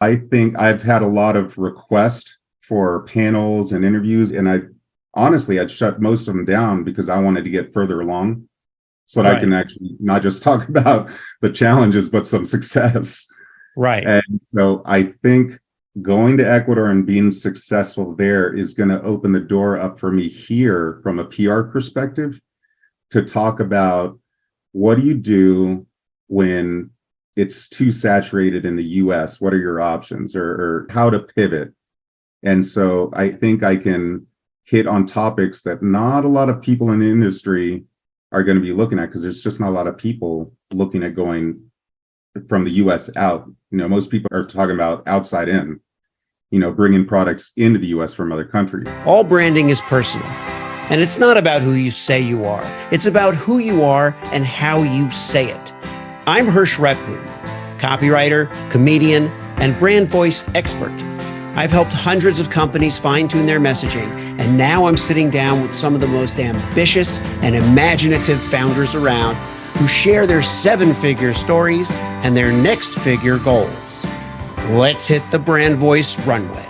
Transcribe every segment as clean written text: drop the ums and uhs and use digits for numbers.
I think I've had a lot of requests for panels and interviews, and I'd shut most of them down because I wanted to get further along so that I can Right. actually not just talk about the challenges, but some success. Right. And so I think going to Ecuador and being successful there is going to open the door up for me here from a PR perspective to talk about what do you do when it's too saturated in the US? What are your options or how to pivot? And so I think I can hit on topics that not a lot of people in the industry are going to be looking at because there's just not a lot of people looking at going from the US out. Most people are talking about outside in, bringing products into the US from other countries. All branding is personal. And it's not about who you say you are. It's about who you are and how you say it. I'm Hirsch Repwood, copywriter, comedian, and brand voice expert. I've helped hundreds of companies fine-tune their messaging, and now I'm sitting down with some of the most ambitious and imaginative founders around who share their seven-figure stories and their next-figure goals. Let's hit the brand voice runway.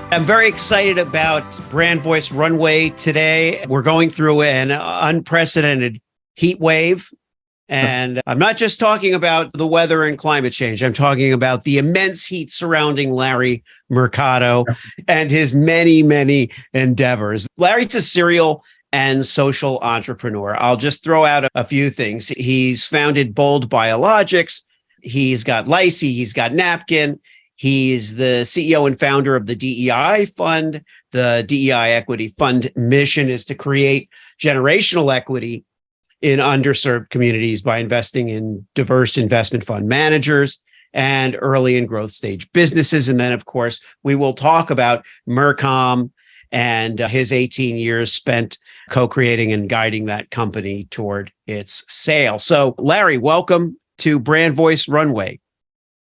I'm very excited about Brand Voice Runway today. We're going through an unprecedented heat wave. And I'm not just talking about the weather and climate change. I'm talking about the immense heat surrounding Larry Mercado and his many, many endeavors. Larry's a serial and social entrepreneur. I'll just throw out a few things. He's founded Bold Biologix. He's got Lysi. He's got Napkin. He's the CEO and founder of the DEI.Fund. The DEI Equity Fund mission is to create generational equity in underserved communities by investing in diverse investment fund managers and early and growth stage businesses. And then, of course, we will talk about Mercom and his 18 years spent co-creating and guiding that company toward its sale. So, Larry, welcome to Brand Voice Runway.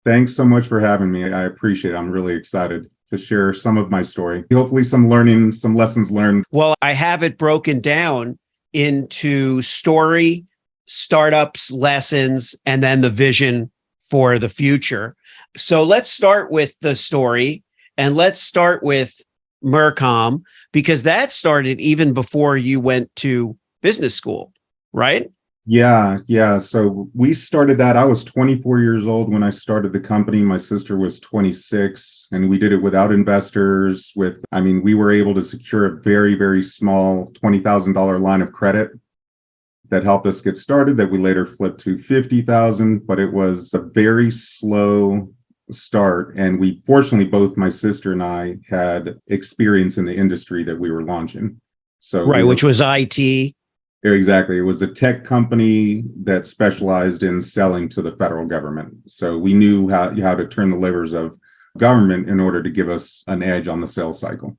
Thanks so much for having me. I appreciate it. I'm really excited to share some of my story. Hopefully some learning, some lessons learned. Well, I have it broken down into story, startups, lessons, and then the vision for the future. So let's start with the story and let's start with Mercom, because that started even before you went to business school, right? Yeah. So we started that. I was 24 years old when I started the company. My sister was 26, and we did it without investors. We were able to secure a very, very small $20,000 line of credit that helped us get started, that we later flipped to 50,000, but it was a very slow start. And fortunately, both my sister and I had experience in the industry that we were launching. So right, which was IT. Exactly. It was a tech company that specialized in selling to the federal government. So we knew how to turn the levers of government in order to give us an edge on the sales cycle.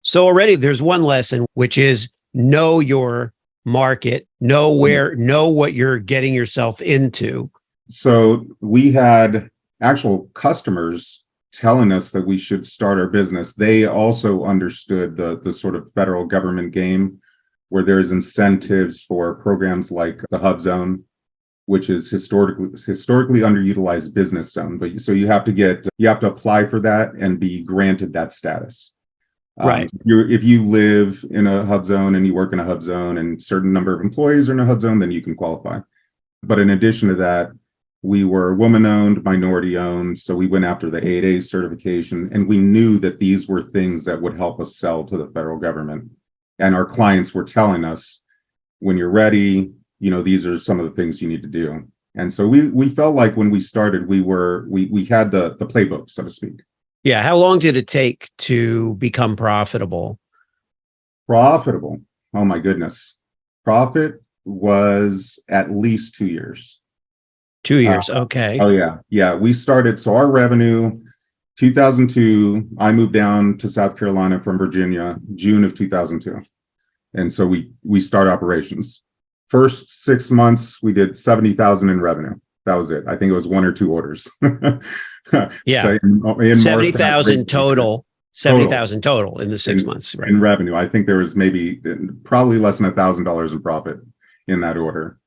So already there's one lesson, which is know your market, know what you're getting yourself into. So we had actual customers telling us that we should start our business. They also understood the sort of federal government game, where there's incentives for programs like the Hub Zone, which is historically underutilized business zone. But so you have to apply for that and be granted that status. Right. If you live in a Hub Zone and you work in a Hub Zone and certain number of employees are in a Hub Zone, then you can qualify. But in addition to that, we were woman-owned, minority-owned, so we went after the 8A certification, and we knew that these were things that would help us sell to the federal government. And our clients were telling us, when you're ready, these are some of the things you need to do. And so we felt like when we started, we had the playbook, so to speak. Yeah. How long did it take to become profitable? Profitable. Oh my goodness. Profit was at least 2 years. 2 years. Okay. Oh yeah. Yeah. We started, so our revenue, 2002, I moved down to South Carolina from Virginia, June of 2002. And so we start operations. First 6 months, we did 70,000 in revenue. That was it. I think it was one or two orders. Yeah. So in 70,000 total. 70,000 total in the 6 months, right? In revenue. I think there was probably less than $1,000 in profit in that order.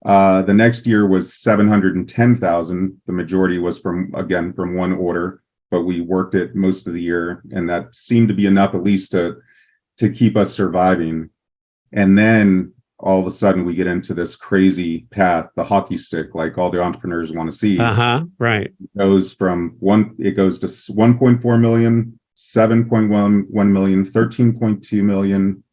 The next year was 710,000. The majority was from one order, but we worked it most of the year, and that seemed to be enough at least to keep us surviving. And then all of a sudden we get into this crazy path, the hockey stick, like all the entrepreneurs want to see. Right. It goes to 1.4 million, 7.1 million, 13.2 million,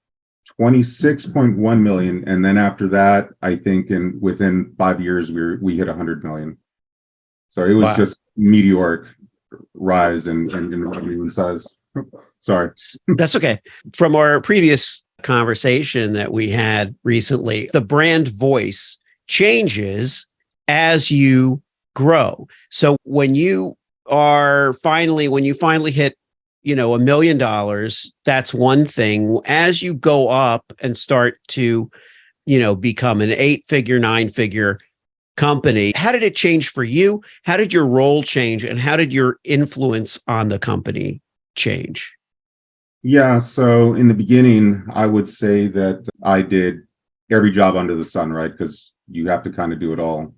26.1 million. And then after that, I think within 5 years, we hit 100 million. So it was just meteoric rise in revenue and size. Sorry. That's okay. From our previous conversation that we had recently, the brand voice changes as you grow. So when you finally hit, $1 million, that's one thing. As you go up and start to, become an 8-figure, 9-figure company, how did it change for you? How did your role change? And how did your influence on the company change? Yeah, so in the beginning, I would say that I did every job under the sun, right? Because you have to kind of do it all.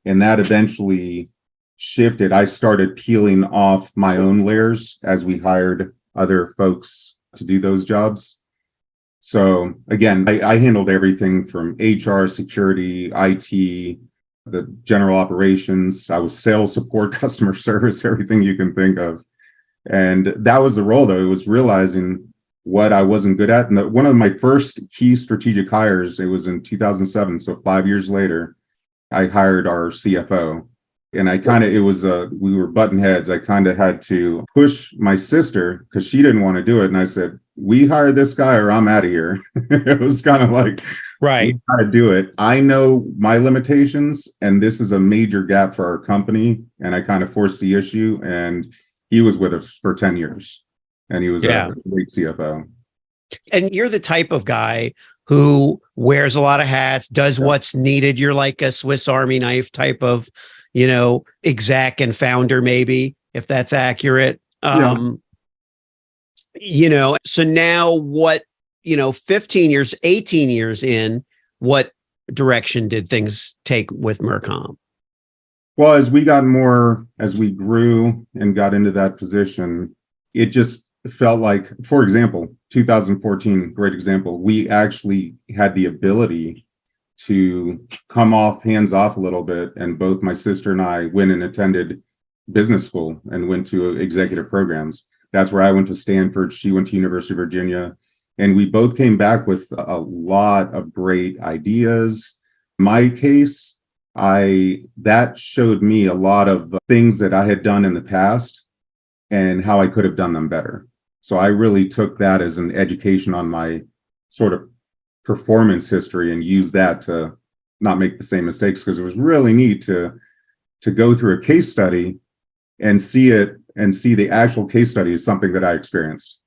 And that eventually shifted. I started peeling off my own layers as we hired other folks to do those jobs. So again, I handled everything from HR, security, IT, the general operations. I was sales support, customer service, everything you can think of. And that was the role, though. It was realizing what I wasn't good at. And one of my first key strategic hires, it was in 2007. So 5 years later, I hired our CFO. And we were button heads. I kind of had to push my sister because she didn't want to do it. And I said, we hire this guy or I'm out of here. It was kind of like, right, we got to do it. I know my limitations, and this is a major gap for our company. And I kind of forced the issue. And he was with us for 10 years, and he was a great CFO. And you're the type of guy who wears a lot of hats, does what's needed. You're like a Swiss Army knife type of, exec and founder, maybe, if that's accurate. So now what, 15 years, 18 years in, what direction did things take with Mercom? Well, as we grew and got into that position, it just felt like, for example, 2014, great example, we actually had the ability to come hands off a little bit. And both my sister and I went and attended business school and went to executive programs. That's where I went to Stanford. She went to University of Virginia. And we both came back with a lot of great ideas. My case, that showed me a lot of things that I had done in the past and how I could have done them better. So I really took that as an education on my sort of performance history and used that to not make the same mistakes, because it was really neat to go through a case study and see the actual case study is something that I experienced.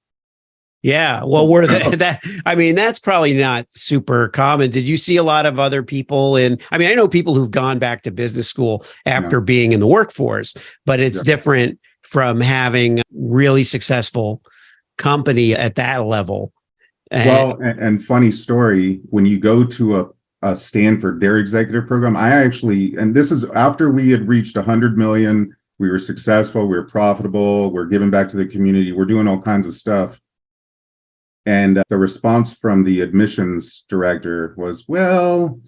Yeah. Well, that's probably not super common. Did you see a lot of other people I know people who've gone back to business school after being in the workforce, but it's different from having really successful company at that level. And funny story, when you go to a Stanford, their executive program, and this is after we had reached 100 million, we were successful, we were profitable, we're giving back to the community, we're doing all kinds of stuff. And the response from the admissions director was, well,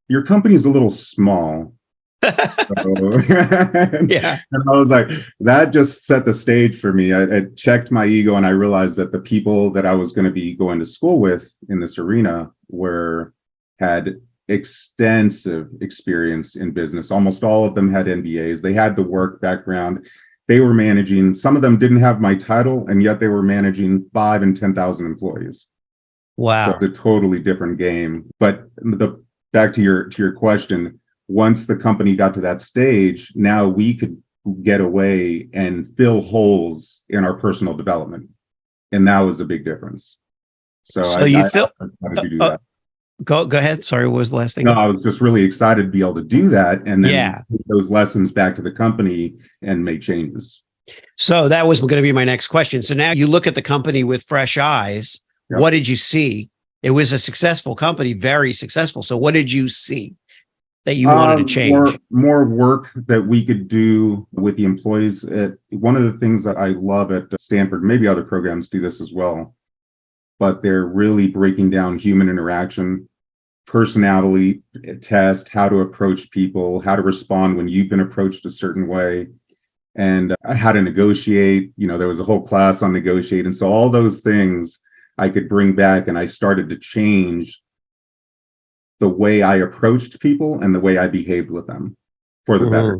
your company's a little small. And I was like, that just set the stage for me. I checked my ego, and I realized that the people that I was going to be going to school with in this arena had extensive experience in business. Almost all of them had MBAs. They had the work background. They were managing, some of them didn't have my title, and yet they were managing 5,000 and 10,000 employees. Wow. So it's a totally different game. But back to your question, once the company got to that stage, now we could get away and fill holes in our personal development. And that was a big difference. So I decided to do that. Go ahead. Sorry, what was the last thing? No, I was just really excited to be able to do that and then take those lessons back to the company and make changes. So that was going to be my next question. So now you look at the company with fresh eyes. Yep. What did you see? It was a successful company, very successful. So what did you see? that you wanted to change? More work that we could do with the employees. One of the things that I love at Stanford, maybe other programs do this as well, but they're really breaking down human interaction, personality test, how to approach people, how to respond when you've been approached a certain way, and how to negotiate. There was a whole class on negotiate. And so all those things I could bring back, and I started to change the way I approached people and the way I behaved with them for the better.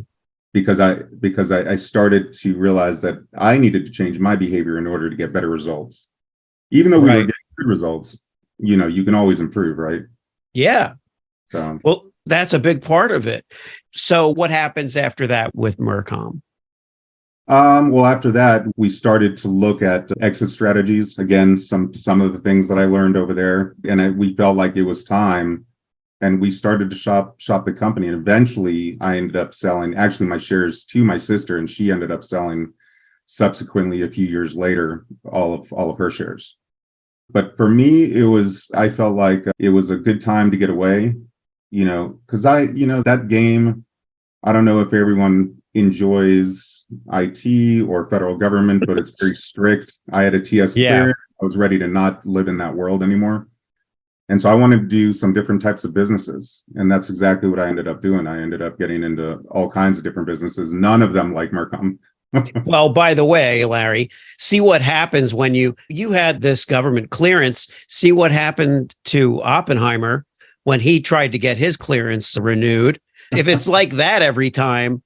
Because I started to realize that I needed to change my behavior in order to get better results. Even though we were getting good results, you can always improve, right? Yeah. So, well, that's a big part of it. So what happens after that with Mercom? Well, after that, we started to look at exit strategies. Again, some of the things that I learned over there, and we felt like it was time. And we started to shop the company. And eventually I ended up selling actually my shares to my sister, and she ended up selling subsequently a few years later all of her shares. But for me, I felt like it was a good time to get away, because that game, I don't know if everyone enjoys IT or federal government, but it's very strict. I had a TS clearance. I was ready to not live in that world anymore. And so I wanted to do some different types of businesses. And that's exactly what I ended up doing. I ended up getting into all kinds of different businesses, none of them like Mercom. Well, by the way, Larry, see what happens when you had this government clearance. See what happened to Oppenheimer when he tried to get his clearance renewed. If it's like that every time,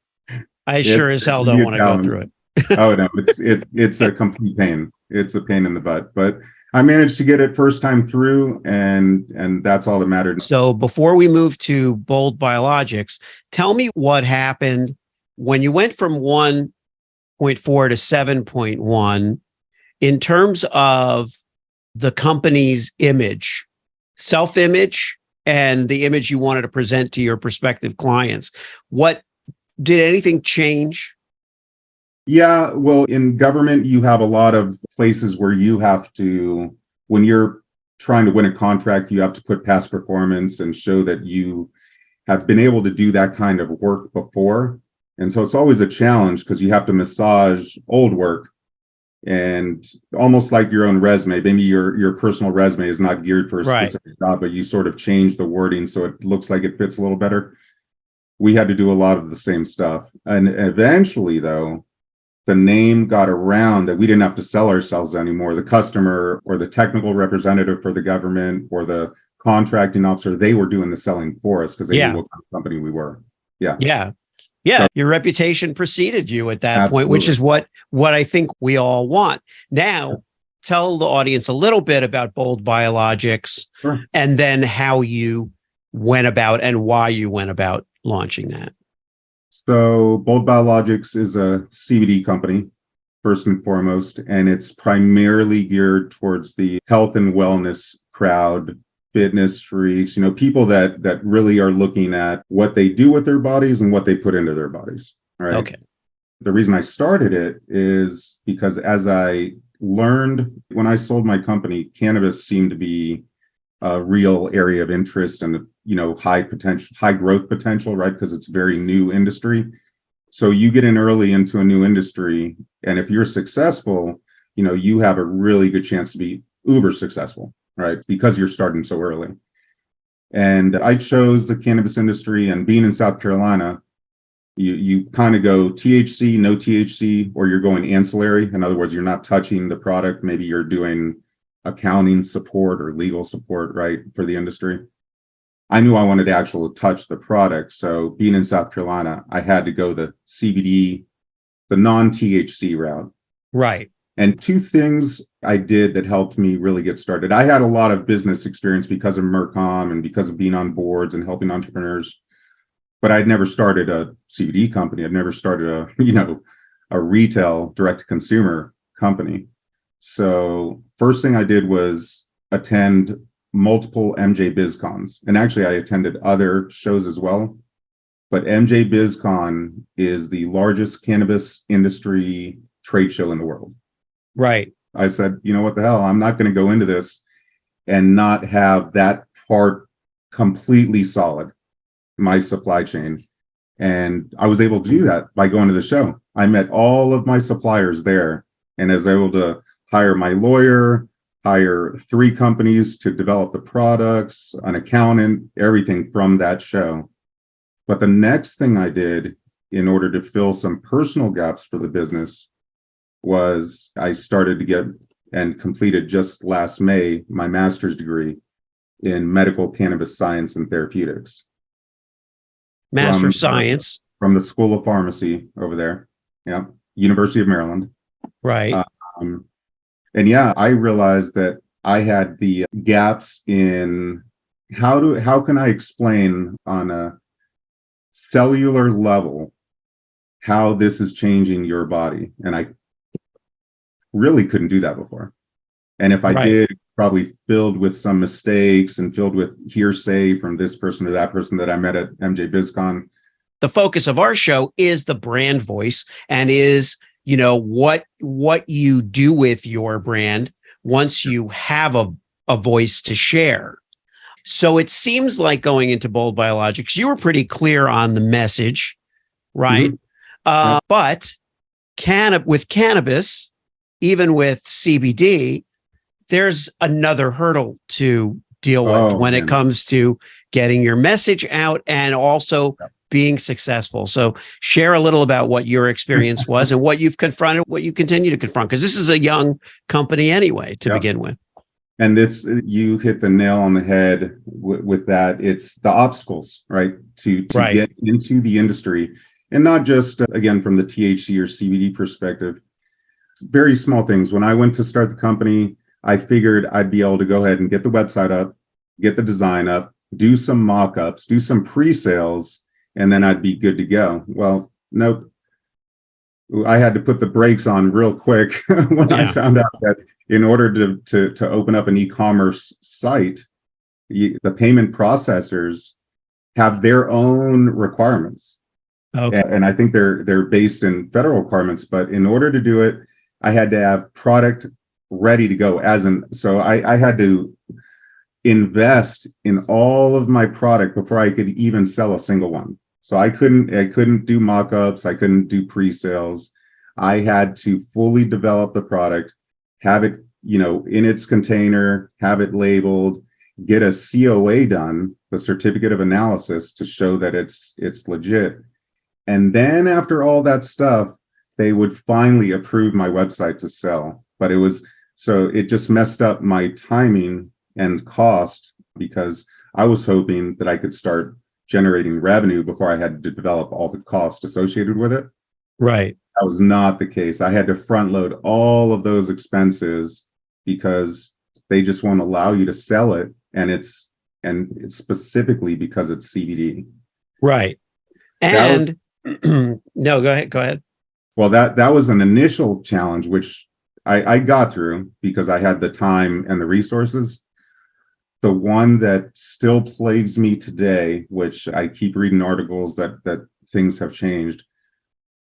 I sure as hell don't want to go through it. Oh no, it's a complete pain. It's a pain in the butt, but I managed to get it first time through, and that's all that mattered. So before we move to Bold Biologix, tell me what happened when you went from 1.4 to 7.1 in terms of the company's image, self-image, and the image you wanted to present to your prospective clients. What did anything change? Yeah, well, in government, you have a lot of places where you have to, when you're trying to win a contract, you have to put past performance and show that you have been able to do that kind of work before. And so it's always a challenge because you have to massage old work, and almost like your own resume. Maybe your personal resume is not geared for a specific job, but you sort of change the wording so it looks like it fits a little better. We had to do a lot of the same stuff. And eventually, though, the name got around that we didn't have to sell ourselves anymore. The customer or the technical representative for the government or the contracting officer, they were doing the selling for us because they knew what kind of company we were. Yeah. So, your reputation preceded you at that point, which is what I think we all want. Now, tell the audience a little bit about Bold Biologix and then how you went about and why you went about launching that. So Bold Biologix is a CBD company, first and foremost, and it's primarily geared towards the health and wellness crowd, fitness freaks, people that really are looking at what they do with their bodies and what they put into their bodies. Right. Okay. The reason I started it is because as I learned when I sold my company, cannabis seemed to be a real area of interest and high growth potential, right? Because it's a very new industry. So you get in early into a new industry, and if you're successful, you have a really good chance to be uber successful, right? Because you're starting so early. And I chose the cannabis industry, and being in South Carolina, you kind of go THC, no THC, or you're going ancillary. In other words, you're not touching the product. Maybe you're doing accounting support or legal support, right, for the industry. I knew I wanted to actually touch the product. So being in South Carolina, I had to go the CBD, the non-THC route. Right. And two things I did that helped me really get started. I had a lot of business experience because of Mercom and because of being on boards and helping entrepreneurs, but I'd never started a CBD company. I'd never started a retail direct to consumer company. So first thing I did was attend multiple MJ BizCons. And actually I attended other shows as well. But MJ BizCon is the largest cannabis industry trade show in the world. Right. I said, what the hell? I'm not going to go into this and not have that part completely solid. my supply chain. And I was able to do that by going to the show. I met all of my suppliers there, and I was able to hire my lawyer, hire 3 companies to develop the products, an accountant, everything from that show. But the next thing I did in order to fill some personal gaps for the business was I started to get and completed just last May my master's degree in medical cannabis science and therapeutics. Master of Science. From the School of Pharmacy over there. Yeah. University of Maryland. Right. And yeah, I realized that I had the gaps in how can I explain on a cellular level how this is changing your body? And I really couldn't do that before. And if I did, it's probably filled with some mistakes and filled with hearsay from this person to that person that I met at MJ BizCon. The focus of our show is the brand voice, and is, what you do with your brand once you have a voice to share. So it seems like going into Bold Biologix, you were pretty clear on the message, right? Mm-hmm. But with cannabis, even with CBD, there's another hurdle to deal with when it comes to getting your message out and also being successful. So share a little about what your experience was and what you've confronted, what you continue to confront, because this is a young company anyway to begin with. And you hit the nail on the head with that. It's the obstacles, right? To get into the industry, and not just, again, from the THC or CBD perspective, very small things. When I went to start the company, I figured I'd be able to go ahead and get the website up, get the design up, do some mock-ups, do some pre-sales, and then I'd be good to go. Well, nope. I had to put the brakes on real quick when I found out that in order to open up an e-commerce site, the payment processors have their own requirements. Okay. And I think they're based in federal requirements, but in order to do it, I had to have product ready to go. So I had to invest in all of my product before I could even sell a single one. So I couldn't do mock-ups, I couldn't do pre-sales. I had to fully develop the product, have it, in its container, have it labeled, get a COA done, the certificate of analysis, to show that it's legit. And then after all that stuff, they would finally approve my website to sell. But it just messed up my timing and cost, because I was hoping that I could start generating revenue before I had to develop all the costs associated with it. Right. That was not the case. I had to front load all of those expenses because they just won't allow you to sell it. And it's specifically because it's CBD. Right. And no, go ahead. Well, that was an initial challenge, which I got through because I had the time and the resources. The one that still plagues me today, which I keep reading articles that things have changed,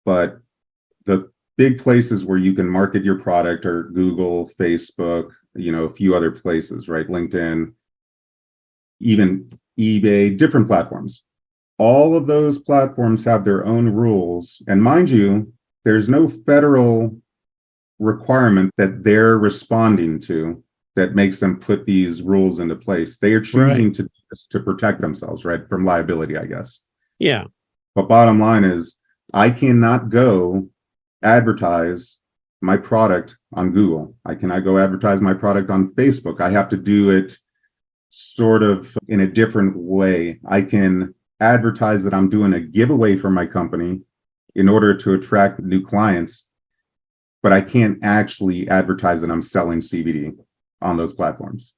but the big places where you can market your product are Google, Facebook, a few other places, right? LinkedIn, even eBay, different platforms. All of those platforms have their own rules. And mind you, there's no federal requirement that they're responding to that makes them put these rules into place. They are choosing to protect themselves, right, from liability, I guess. Yeah. But bottom line is, I cannot go advertise my product on Google. I cannot go advertise my product on Facebook. I have to do it sort of in a different way. I can advertise that I'm doing a giveaway for my company in order to attract new clients, but I can't actually advertise that I'm selling CBD on those platforms.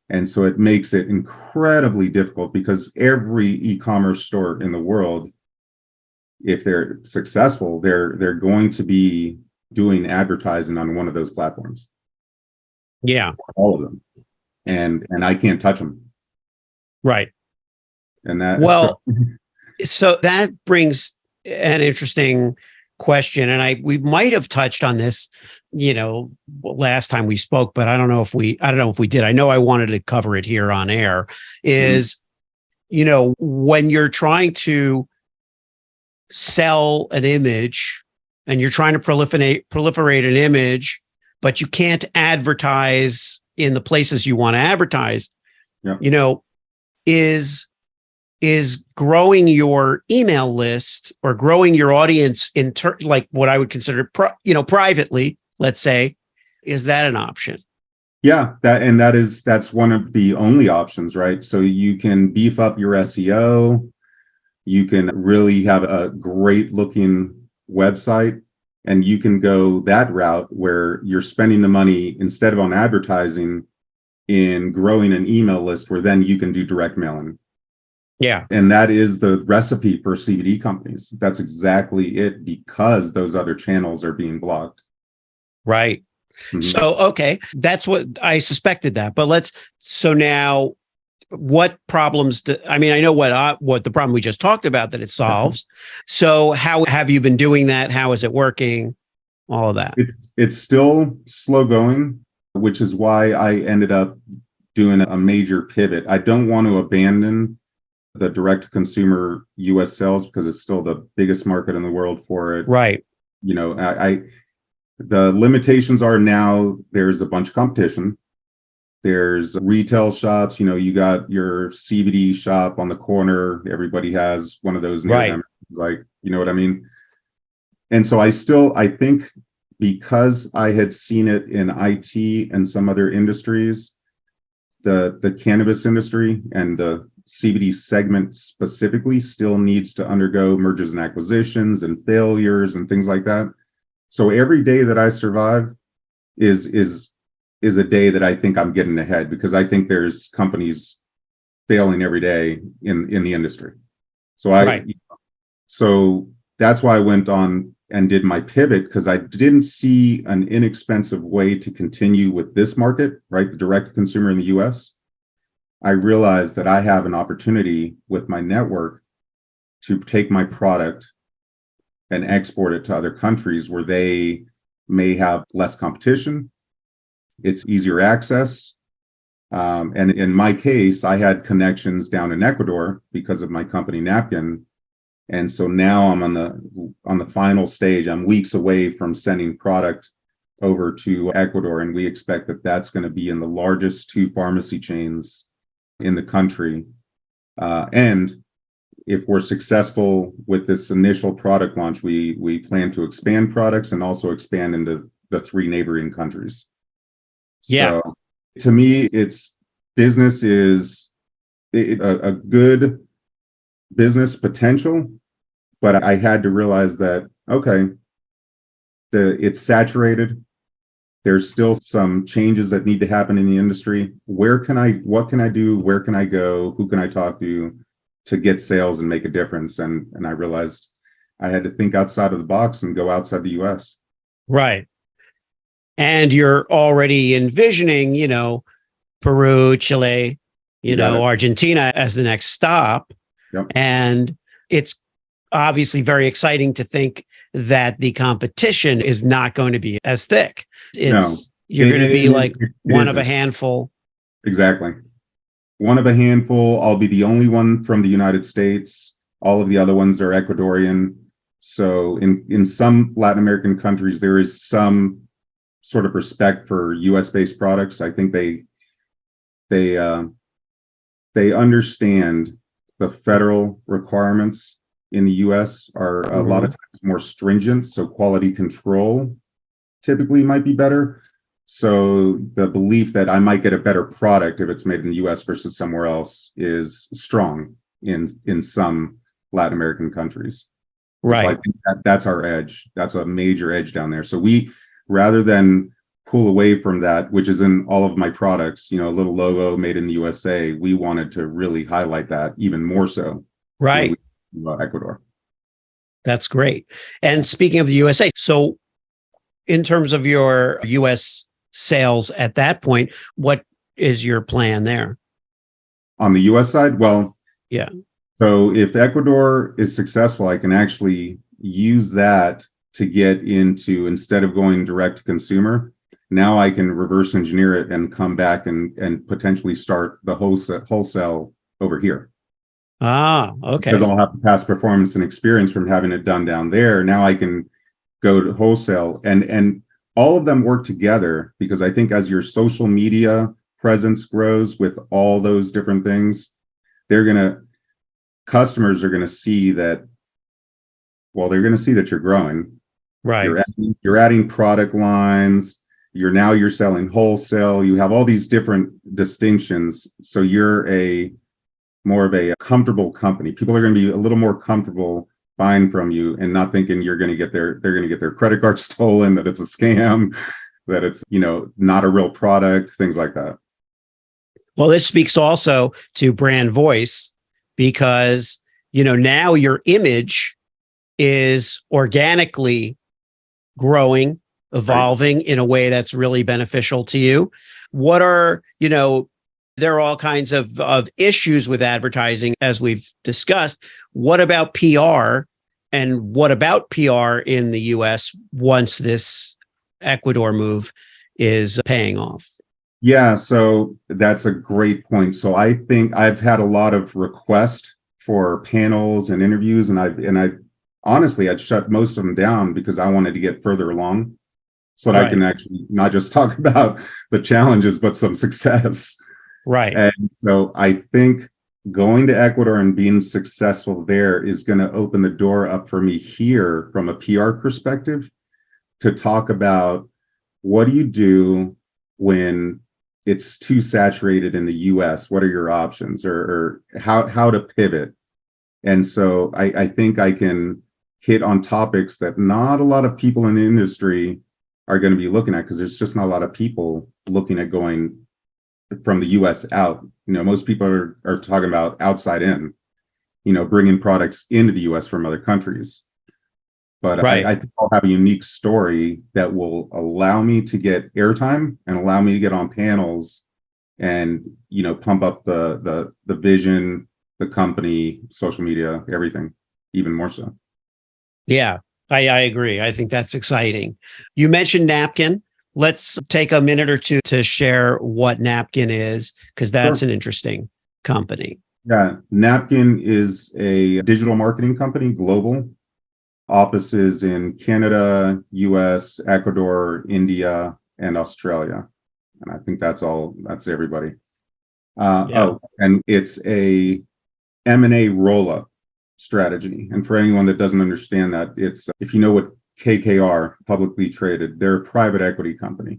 And so it makes it incredibly difficult, because every e-commerce store in the world, if they're successful, they're going to be doing advertising on one of those platforms. Yeah. All of them. And I can't touch them. Right. And that so that brings an interesting question, and we might have touched on this, last time we spoke, but I don't know if we did. I know I wanted to cover it here on air. Is when you're trying to sell an image and you're trying to proliferate an image, but you can't advertise in the places you want to advertise, Yeah. Is growing your email list or growing your audience like what I would consider, privately, let's say, is that an option? Yeah, that's one of the only options, right? So you can beef up your SEO, you can really have a great looking website, and you can go that route where you're spending the money instead of on advertising in growing an email list where then you can do direct mailing. Yeah. And that is the recipe for CBD companies. That's exactly it, because those other channels are being blocked. Right. Mhm. So, okay, that's what I suspected that. But so now what problems I know what the problem we just talked about that it solves. So how have you been doing that? How is it working? All of that. It's still slow going, which is why I ended up doing a major pivot. I don't want to abandon the direct to consumer US sales because it's still the biggest market in the world for it. Right. The limitations are now there's a bunch of competition. There's retail shops, you got your CBD shop on the corner. Everybody has one of those near them. Like, you know what I mean? And so I think because I had seen it in IT and some other industries, the cannabis industry and the CBD segment specifically still needs to undergo mergers and acquisitions and failures and things like that. So every day that I survive is a day that I think I'm getting ahead, because I think there's companies failing every day in the industry. So that's why I went on and did my pivot, because I didn't see an inexpensive way to continue with this market, right? The direct consumer in the US. I realized that I have an opportunity with my network to take my product and export it to other countries where they may have less competition. It's easier access. And in my case, I had connections down in Ecuador because of my company Napkin. And so now I'm on the final stage. I'm weeks away from sending product over to Ecuador, and we expect that that's going to be in the largest 2 pharmacy chains in the country. And if we're successful with this initial product launch, we plan to expand products and also expand into the 3 neighboring countries. Yeah. So to me, business is a good business potential, but I had to realize that, okay, it's saturated. There's still some changes that need to happen in the industry. What can I do? Where can I go? Who can I talk to get sales and make a difference? And I realized I had to think outside of the box and go outside the US. Right. And you're already envisioning, Peru, Chile, Argentina as the next stop. Yep. And it's obviously very exciting to think that the competition is not going to be as thick. You're going to be like one of a handful. Exactly. One of a handful. I'll be the only one from the United States. All of the other ones are Ecuadorian. So in some Latin American countries, there is some sort of respect for US based products. I think they understand the federal requirements in the US are a lot of times more stringent. So quality control typically might be better. So the belief that I might get a better product if it's made in the US versus somewhere else is strong in some Latin American countries. Right. So I think that's our edge. That's a major edge down there. So we, rather than pull away from that, which is in all of my products, a little logo made in the USA, we wanted to really highlight that even more so. Right. Ecuador. That's great. And speaking of the USA, so in terms of your US sales at that point, what is your plan there? On the US side? Well, yeah. So if Ecuador is successful, I can actually use that to get into, instead of going direct to consumer, now I can reverse engineer it and come back and potentially start the wholesale over here. Okay. because I'll have the past performance and experience from having it done down there. Now I can go to wholesale, and all of them work together, because I think as your social media presence grows with all those different things, they're gonna customers are gonna see that. Well, they're gonna see that you're growing. Right. You're adding product lines. You're selling wholesale. You have all these different distinctions. So you're a more of a comfortable company. People are going to be a little more comfortable buying from you and not thinking they're going to get their credit card stolen, that it's a scam, that it's, not a real product, things like that. Well, this speaks also to brand voice because, now your image is organically growing, Right. evolving in a way that's really beneficial to you. What are, there are all kinds of issues with advertising, as we've discussed. What about PR? And what about PR in the US once this Ecuador move is paying off? Yeah, so that's a great point. So I think I've had a lot of requests for panels and interviews, and I honestly I'd shut most of them down because I wanted to get further along so that I can Right, actually not just talk about the challenges, but some success. right. And so I think going to Ecuador and being successful there is going to open the door up for me here from a PR perspective to talk about what do you do when it's too saturated in the US? What are your options, or how to pivot? And so I think I can hit on topics that not a lot of people in the industry are going to be looking at, because there's just not a lot of people looking at going from the US out. Most people are talking about outside in, bringing products into the US from other countries. But Right. I think I'll have a unique story that will allow me to get airtime and allow me to get on panels and, pump up the vision, the company, social media, everything, even more so. Yeah, I agree. I think that's exciting. You mentioned Napkin. Let's take a minute or two to share what Napkin is, because that's Sure. an interesting company. Yeah. Napkin is a digital marketing company, global. Offices in Canada, US, Ecuador, India, and Australia. And I think that's everybody. Yeah. And it's a M&A roll-up strategy. And for anyone that doesn't understand that, it's, if you know what KKR, publicly traded, they're a private equity company.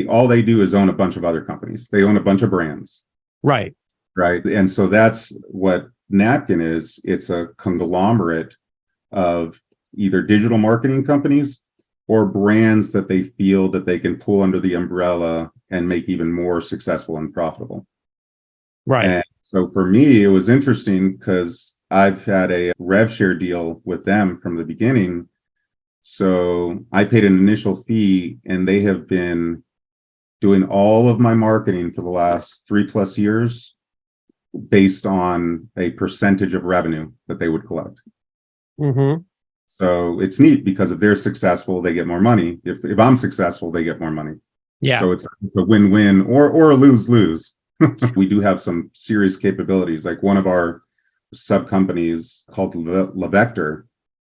All they do is own a bunch of other companies. They own a bunch of brands, Right. right? And so that's what Napkin is. It's a conglomerate of either digital marketing companies or brands that they feel that they can pull under the umbrella and make even more successful and profitable. Right. And so for me, it was interesting because I've had a rev share deal with them from the beginning. So I paid an initial fee, and they have been doing all of my marketing for the last 3+ years based on a percentage of revenue that they would collect. Mm-hmm. So it's neat because if they're successful, they get more money. If I'm successful, they get more money. Yeah. So it's a win-win or a lose-lose. We do have some serious capabilities. Like one of our sub companies called Vector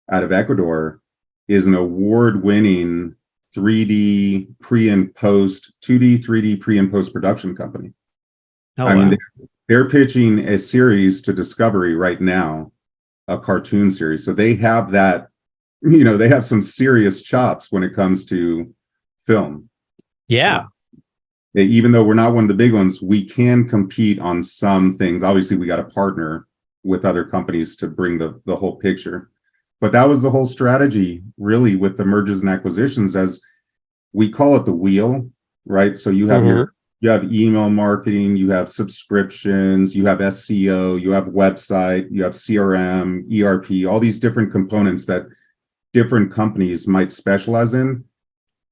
out of Ecuador is an award-winning 3D pre and post, 2D, 3D pre and post production company. Oh, I mean, wow. they're pitching a series to Discovery right now, a cartoon series. So they have that, they have some serious chops when it comes to film. Yeah. Even though we're not one of the big ones, we can compete on some things. Obviously, we got to partner with other companies to bring the whole picture. But that was the whole strategy, really, with the mergers and acquisitions, as we call it the wheel, right? So Mm-hmm. you have email marketing, you have subscriptions, you have SEO, you have website, you have CRM, ERP, all these different components that different companies might specialize in.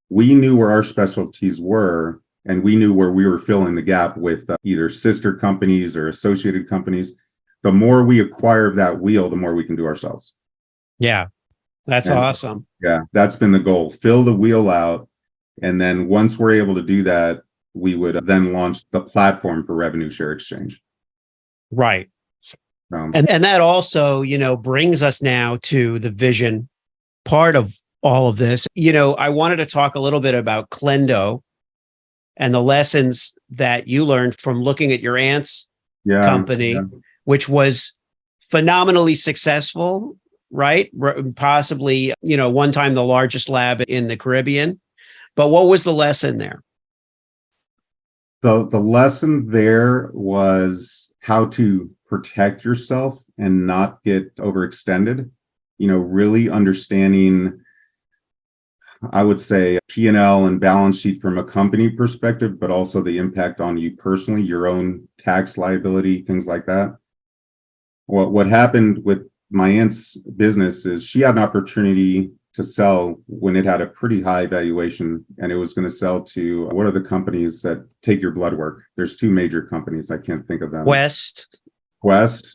We knew where our specialties were, and we knew where we were filling the gap with either sister companies or associated companies. The more we acquire of that wheel, the more we can do ourselves. Yeah. That's And so, awesome. yeah, that's been the goal. Fill the wheel out. And then once we're able to do that, we would then launch the platform for revenue share exchange. Right. And that also, brings us now to the vision part of all of this. I wanted to talk a little bit about Clendo and the lessons that you learned from looking at your aunt's company, which was phenomenally successful, right? Possibly, one time the largest lab in the Caribbean. But what was the lesson there? The lesson there was how to protect yourself and not get overextended, really understanding, I would say, P&L and balance sheet from a company perspective, but also the impact on you personally, your own tax liability, things like that. What happened with my aunt's business is she had an opportunity to sell when it had a pretty high valuation, and it was going to sell to, what are the companies that take your blood work? There's two major companies. I can't think of them. Quest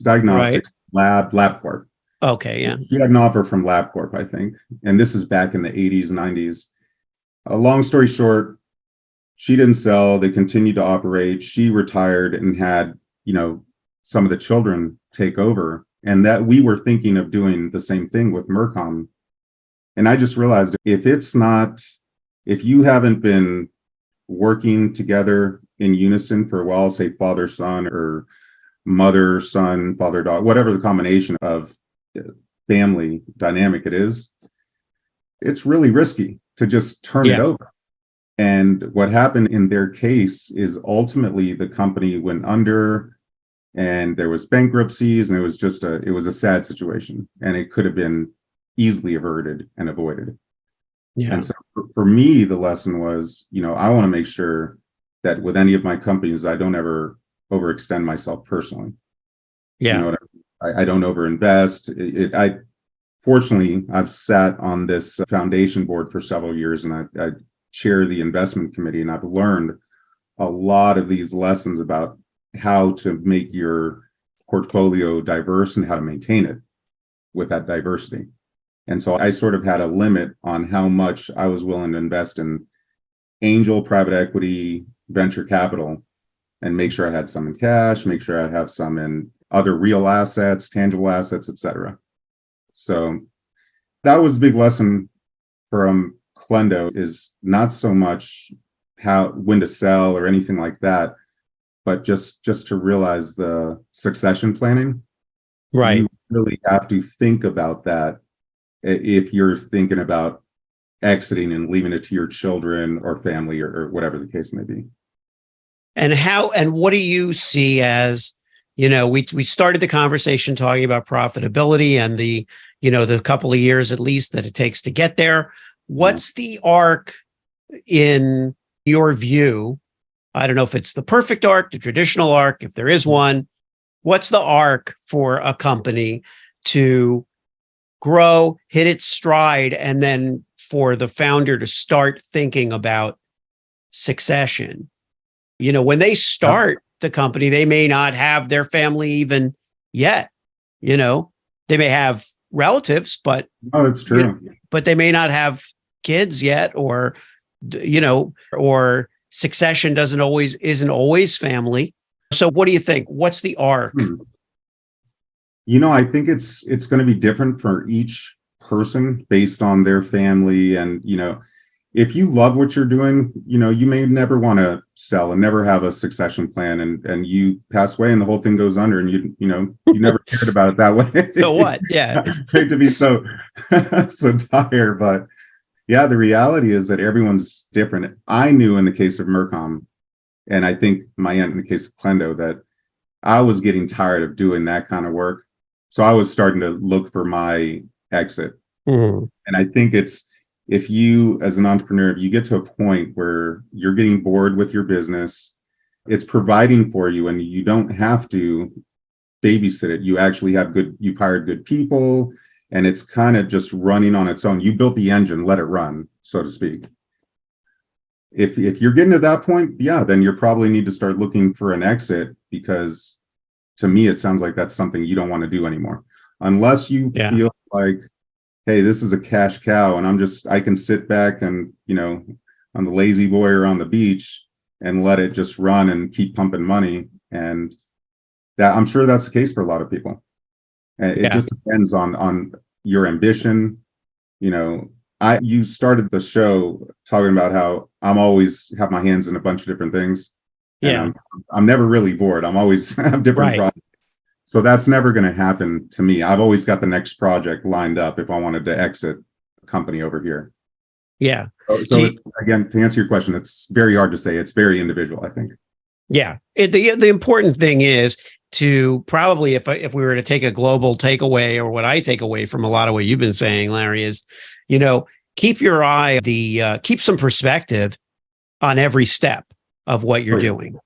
Diagnostics, right. LabCorp. Okay, yeah. She had an offer from LabCorp, I think. And this is back in the 80s, 90s. A long story short, she didn't sell. They continued to operate. She retired and had, some of the children take over. And that we were thinking of doing the same thing with Mercom. And I just realized if you haven't been working together in unison for a while, say father, son, or mother, son, father, dog, whatever the combination of family dynamic it is, it's really risky to just turn it over. And what happened in their case is ultimately the company went under and there was bankruptcies, and it was a sad situation, and it could have been easily averted and avoided. Yeah. And so for me, the lesson was, I want to make sure that with any of my companies, I don't ever overextend myself personally. Yeah. I don't overinvest. Fortunately, I've sat on this foundation board for several years, and I chair the investment committee, and I've learned a lot of these lessons about how to make your portfolio diverse and how to maintain it with that diversity. And so I sort of had a limit on how much I was willing to invest in angel, private equity, venture capital, and make sure I had some in cash, make sure I have some in other real assets, tangible assets, et cetera. So that was a big lesson from Clendo, is not so much when to sell or anything like that, but just to realize the succession planning. Right. You really have to think about that if you're thinking about exiting and leaving it to your children or family or whatever the case may be. And what do you see as, we started the conversation talking about profitability and the couple of years at least that it takes to get there. What's the arc in your view? I don't know if it's the perfect arc, the traditional arc, if there is one. What's the arc for a company to grow, hit its stride, and then for the founder to start thinking about succession? When they start the company, they may not have their family even yet. They may have relatives, but that's true. But they may not have kids yet, or succession isn't always family. So what do you think? What's the arc? I think it's going to be different for each person based on their family. And, if you love what you're doing, you may never want to sell and never have a succession plan, and you pass away and the whole thing goes under, and you never cared about it that way. So what? Yeah. Great to be so dire, but yeah, the reality is that everyone's different. I knew in the case of Mercom, and I think my aunt in the case of Clendo, that I was getting tired of doing that kind of work. So I was starting to look for my exit. Mm-hmm. And I think if you, as an entrepreneur, if you get to a point where you're getting bored with your business, it's providing for you and you don't have to babysit it. You actually you've hired good people, and it's kind of just running on its own. You built the engine, let it run, so to speak. If you're getting to that point, then you probably need to start looking for an exit, because to me, it sounds like that's something you don't want to do anymore. Unless you feel like, hey, this is a cash cow and I can sit back and, on the lazy boy or on the beach and let it just run and keep pumping money. And That I'm sure that's the case for a lot of people. And it Yeah. just depends on your ambition. You know, you started the show talking about how I'm always have my hands in a bunch of different things, and Yeah. I'm never really bored. I'm always have different Right. projects. So that's never going to happen to me. I've always got the next project lined up if I wanted to exit a company over here. Yeah. So it's, again, to answer your question, it's very hard to say. It's very individual, I think. Yeah. The important thing is to probably, if we were to take a global takeaway, or what I take away from a lot of what you've been saying, Larry, is, keep your eye, keep some perspective on every step of what you're doing.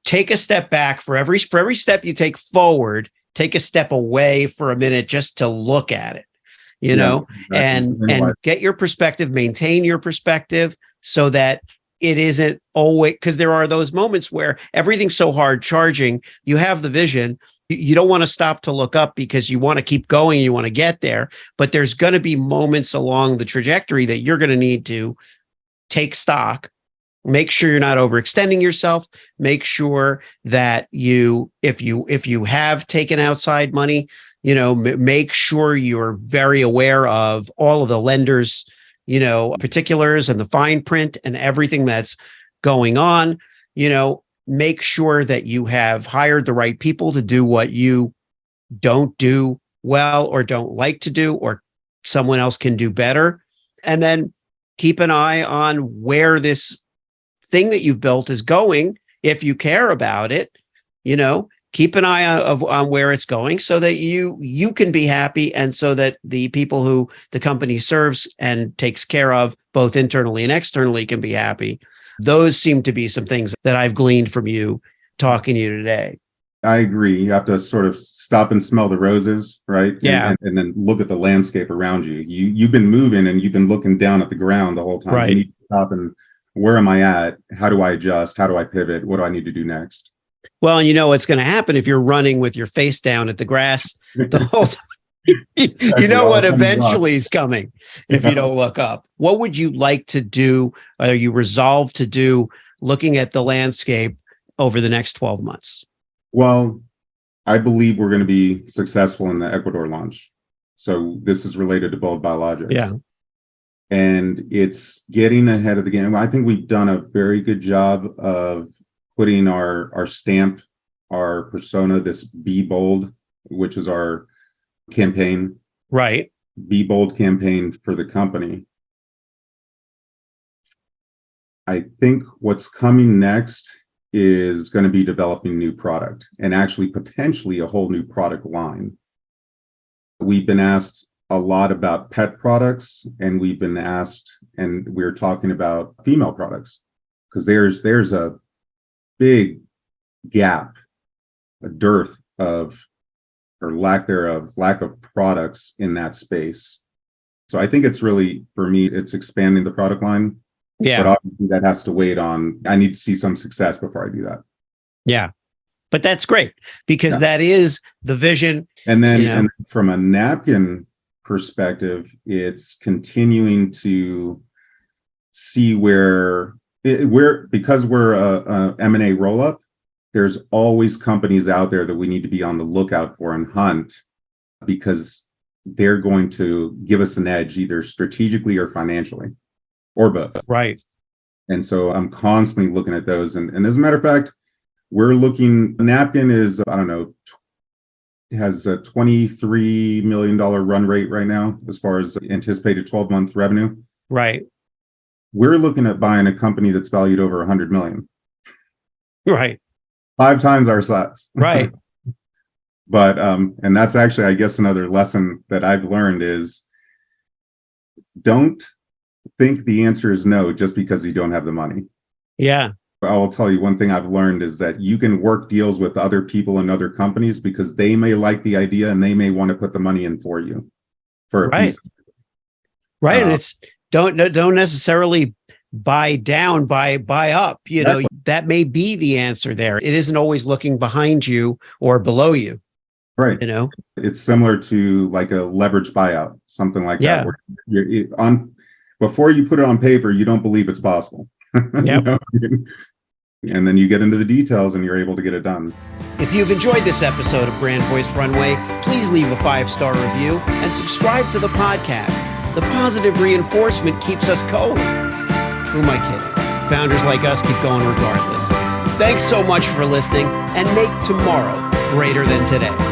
Take a step back for every step you take forward, take a step away for a minute just to look at it, Exactly. and get your perspective, maintain your perspective, so that it isn't always, because there are those moments where everything's so hard charging, you have the vision, you don't want to stop to look up because you want to keep going, you want to get there, but there's going to be moments along the trajectory that you're going to need to take stock. Make sure you're not overextending yourself. Make sure that if you have taken outside money, make sure you're very aware of all of the lenders, particulars and the fine print and everything that's going on. Make sure that you have hired the right people to do what you don't do well or don't like to do, or someone else can do better. And then keep an eye on where this thing that you've built is going. If you care about it, keep an eye on where it's going, so that you can be happy, and so that the people who the company serves and takes care of, both internally and externally, can be happy. Those seem to be some things that I've gleaned from you talking to you today. I agree. You have to sort of stop and smell the roses, right? Yeah. And then look at the landscape around you. You've been moving and you've been looking down at the ground the whole time. Right. You need to stop and, where am I at? How do I adjust? How do I pivot? What do I need to do next? Well, and what's going to happen if you're running with your face down at the grass the whole time. You know what eventually is coming if you don't look up. What would you like to do? Are you resolved to do, looking at the landscape over the next 12 months? Well, I believe we're going to be successful in the Ecuador launch. So this is related to Bold Biologix. Yeah. And it's getting ahead of the game. I think we've done a very good job of putting our stamp, our persona, this Be Bold, which is our campaign. Right. Be Bold campaign for the company. I think what's coming next is going to be developing new product, and actually potentially a whole new product line. We've been asked a lot about pet products, and we've been asked, and we're talking about female products, because there's a big gap, a dearth of, or lack of products in that space. So I think it's really, for me, it's expanding the product line. Yeah. But obviously that has to wait on, I need to see some success before I do that. Yeah. But that's great, because that is the vision. And then and from a napkin perspective, it's continuing to see where because we're a M&A roll-up, there's always companies out there that we need to be on the lookout for and hunt, because they're going to give us an edge, either strategically or financially, or both. Right. And so I'm constantly looking at those. And as a matter of fact, we're looking, Napkin is, I don't know, has a $23 million run rate right now, as far as anticipated 12-month revenue. Right. We're looking at buying a company that's valued over 100 million. Right. 5 times our size. Right. But, and that's actually, I guess, another lesson that I've learned is, don't think the answer is no just because you don't have the money. Yeah. I will tell you one thing I've learned is that you can work deals with other people and other companies, because they may like the idea and they may want to put the money in for you for a piece. Right. And it's don't necessarily buy down, buy up. That may be the answer there. It isn't always looking behind you or below you. Right. It's similar to like a leveraged buyout, something like that. Where you're before you put it on paper, you don't believe it's possible. Yeah. And then you get into the details and you're able to get it done. If you've enjoyed this episode of Brand Voice Runway, please leave a 5-star review and subscribe to the podcast. The positive reinforcement keeps us going. Who am I kidding? Founders like us keep going regardless. Thanks so much for listening, and make tomorrow greater than today.